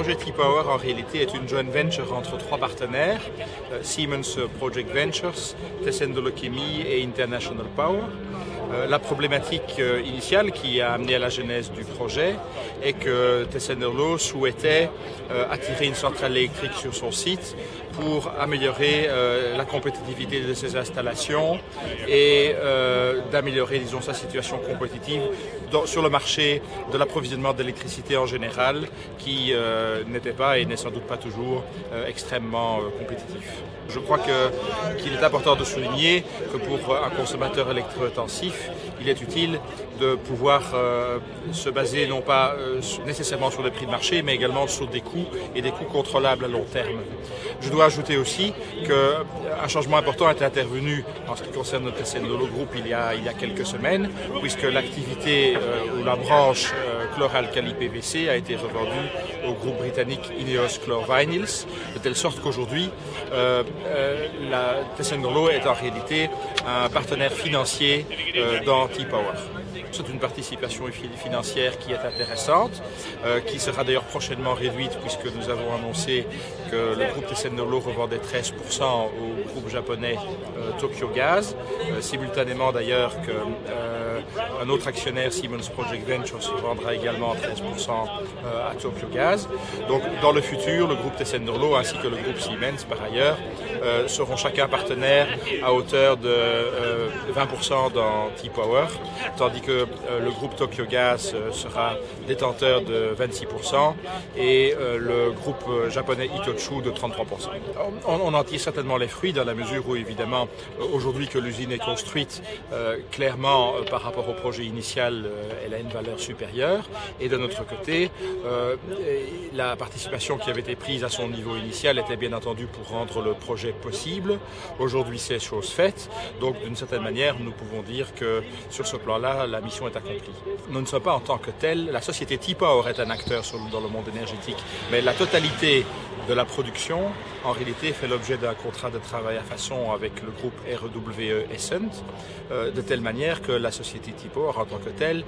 projet T-Power en réalité est une joint venture entre trois partenaires, Siemens Project Ventures, Tessenderlo Chemie et International Power. La problématique initiale qui a amené à la genèse du projet est que Tessenderlo souhaitait attirer une centrale électrique sur son site pour améliorer la compétitivité de ses installations et d'améliorer, disons, sa situation compétitive sur le marché de l'approvisionnement d'électricité en général, qui n'était pas et n'est sans doute pas toujours extrêmement compétitif. Je crois qu'il est important de souligner que pour un consommateur électro-intensif, il est utile de pouvoir se baser non pas nécessairement sur les prix de marché, mais également sur des coûts et des coûts contrôlables à long terme. Je dois ajouter aussi qu'un changement important est intervenu en ce qui concerne notre Tessenderlo Group il y a quelques semaines, puisque l'activité ou la branche chloralkali PVC a été revendue au groupe britannique Ineos Chlor-Vinyls, de telle sorte qu'aujourd'hui, la Tessenderlo est en réalité un partenaire financier dans T-Power. C'est une participation financière qui est intéressante, qui sera d'ailleurs prochainement réduite puisque nous avons annoncé que le groupe Tessenderlo revendait 13% au groupe japonais Tokyo Gas, simultanément d'ailleurs qu'un autre actionnaire, Siemens Project Ventures, vendra également 13% à Tokyo Gas. Donc dans le futur, le groupe Tessenderlo ainsi que le groupe Siemens par ailleurs seront chacun partenaires à hauteur de 20% dans T-Power, tandis que le groupe Tokyo Gas sera détenteur de 26% et le groupe japonais Itochu de 33%. On en tire certainement les fruits dans la mesure où évidemment aujourd'hui que l'usine est construite, clairement par rapport au projet initial, elle a une valeur supérieure et de notre côté, la participation qui avait été prise à son niveau initial était bien entendu pour rendre le projet possible. Aujourd'hui c'est chose faite, donc d'une certaine manière nous pouvons dire que sur ce plan-là la mission est accomplie. Nous ne sommes pas en tant que tel, la société T-Power est un acteur dans le monde énergétique, mais la totalité de la production en réalité fait l'objet d'un contrat de travail à façon avec le groupe RWE Essent, de telle manière que la société T-Power en tant que telle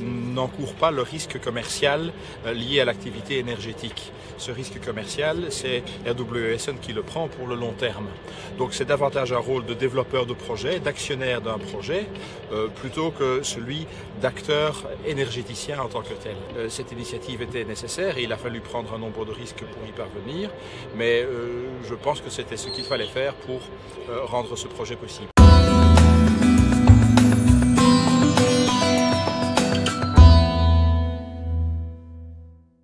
n'encourt pas le risque commercial lié à l'activité énergétique. Ce risque commercial, c'est RWE Essent qui le prend pour le long terme. Donc c'est davantage un rôle de développeur de projet, d'actionnaire d'un projet, plutôt que celui d'acteur énergéticien en tant que tel. Cette initiative était nécessaire et il a fallu prendre un nombre de risques pour y parvenir, mais je pense que c'était ce qu'il fallait faire pour rendre ce projet possible.